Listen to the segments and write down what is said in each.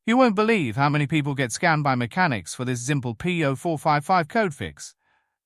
You won't believe how many people get scammed by mechanics for this simple P0455 code fix.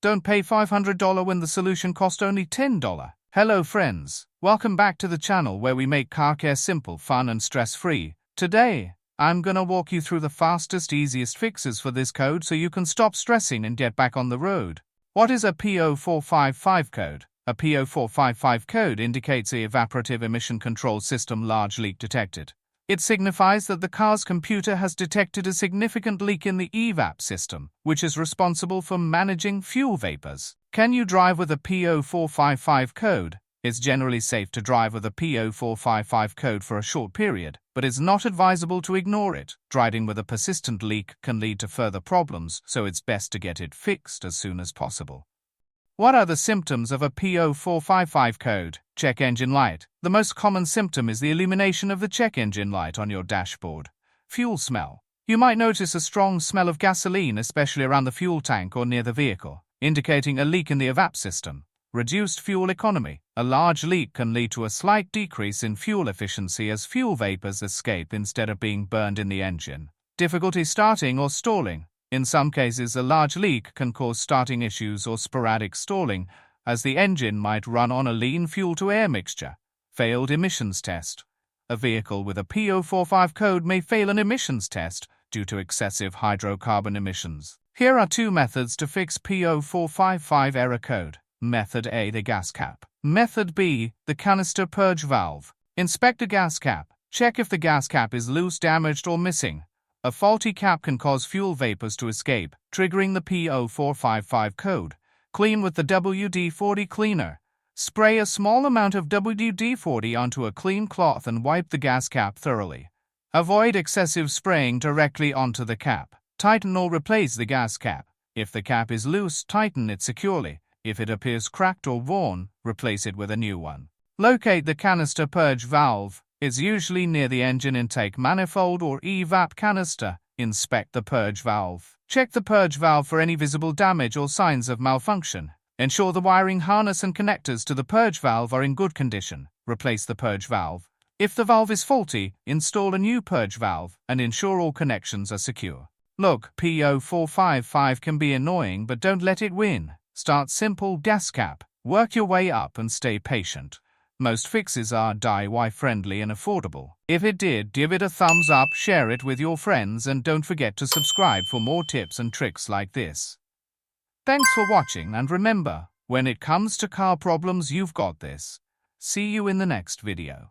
Don't pay $500 when the solution cost only $10. Hello friends, welcome back to the channel where we make car care simple, fun and stress-free. Today, I'm gonna walk you through the fastest, easiest fixes for this code so you can stop stressing and get back on the road. What is a P0455 code? A P0455 code indicates a evaporative emission control system large leak detected. It signifies that the car's computer has detected a significant leak in the EVAP system, which is responsible for managing fuel vapors. Can you drive with a P0455 code? It's generally safe to drive with a P0455 code for a short period, but it's not advisable to ignore it. Driving with a persistent leak can lead to further problems, so it's best to get it fixed as soon as possible. What are the symptoms of a P0455 code? Check engine light. The most common symptom is the illumination of the check engine light on your dashboard. Fuel smell. You might notice a strong smell of gasoline, especially around the fuel tank or near the vehicle, indicating a leak in the EVAP system. Reduced fuel economy. A large leak can lead to a slight decrease in fuel efficiency as fuel vapors escape instead of being burned in the engine. Difficulty starting or stalling. In some cases, a large leak can cause starting issues or sporadic stalling, as the engine might run on a lean fuel-to-air mixture. Failed emissions test. A vehicle with a P0455 code may fail an emissions test due to excessive hydrocarbon emissions. Here are two methods to fix P0455 error code. Method A, the gas cap. Method B, the canister purge valve. Inspect the gas cap. Check if the gas cap is loose, damaged, or missing. A faulty cap can cause fuel vapors to escape, triggering the P0455 code. Clean with the WD-40 cleaner. Spray a small amount of WD-40 onto a clean cloth and wipe the gas cap thoroughly. Avoid excessive spraying directly onto the cap. Tighten or replace the gas cap. If the cap is loose, tighten it securely. If it appears cracked or worn, replace it with a new one. Locate the canister purge valve. It's usually near the engine intake manifold or EVAP canister. Inspect the purge valve. Check the purge valve for any visible damage or signs of malfunction. Ensure the wiring harness and connectors to the purge valve are in good condition. Replace the purge valve. If the valve is faulty, install a new purge valve and ensure all connections are secure. Look, P0455 can be annoying, but don't let it win. Start simple, gas cap. Work your way up and stay patient. Most fixes are DIY-friendly and affordable. If it did, give it a thumbs up, share it with your friends, and don't forget to subscribe for more tips and tricks like this. Thanks for watching, and remember, when it comes to car problems, you've got this. See you in the next video.